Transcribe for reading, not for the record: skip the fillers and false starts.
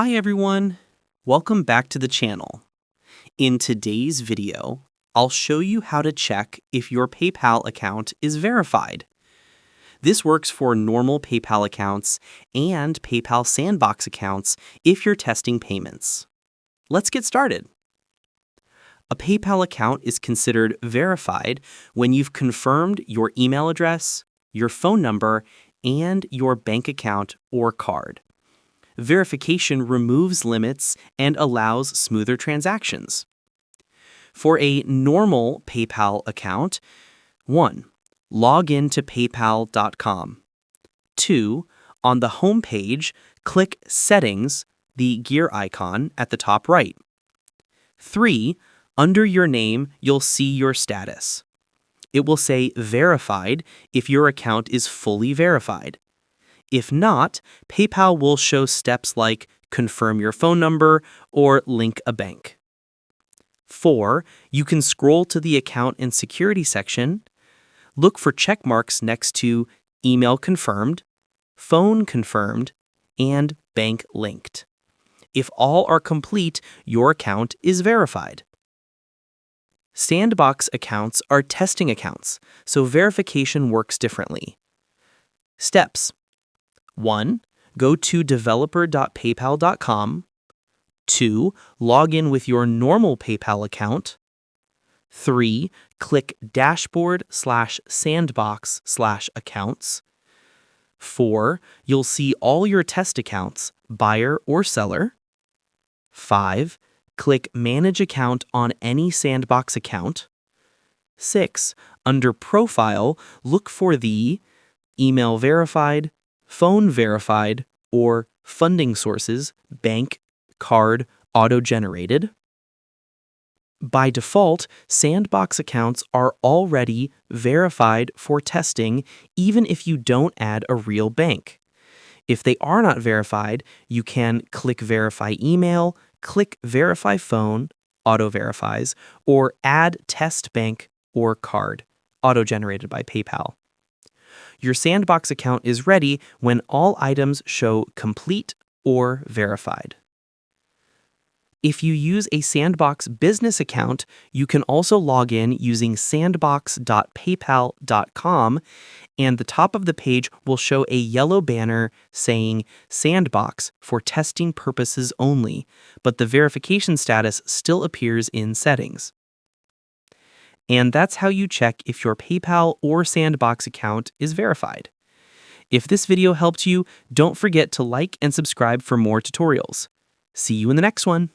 Hi everyone, welcome back to the channel. In today's video, I'll show you how to check if your PayPal account is verified. This works for normal PayPal accounts and PayPal Sandbox accounts if you're testing payments. Let's get started. A PayPal account is considered verified when you've confirmed your email address, your phone number, and your bank account or card. Verification removes limits and allows smoother transactions. For a normal PayPal account, 1. Log in to paypal.com. 2. On the home page, click Settings, the gear icon at the top right. 3. Under your name, you'll see your status. It will say Verified if your account is fully verified. If not, PayPal will show steps like confirm your phone number or link a bank. 4. You can scroll to the account and security section. Look for check marks next to email confirmed, phone confirmed, and bank linked. If all are complete, your account is verified. Sandbox accounts are testing accounts, so verification works differently. Steps: 1. Go to developer.paypal.com. 2. Log in with your normal PayPal account. 3. Click dashboard/sandbox/accounts. 4. You'll see all your test accounts, buyer or seller. 5. Click Manage Account on any Sandbox account. 6. Under Profile, look for the Email Verified, Phone Verified, or Funding Sources, Bank, Card, Auto-Generated. By default, Sandbox accounts are already verified for testing even if you don't add a real bank. If they are not verified, you can click Verify Email, click Verify Phone, auto-verifies, or add Test Bank or Card, auto-generated by PayPal. Your Sandbox account is ready when all items show complete or verified. If you use a Sandbox business account, you can also log in using sandbox.paypal.com, and the top of the page will show a yellow banner saying Sandbox for testing purposes only, but the verification status still appears in settings. And that's how you check if your PayPal or Sandbox account is verified. If this video helped you, don't forget to like and subscribe for more tutorials. See you in the next one.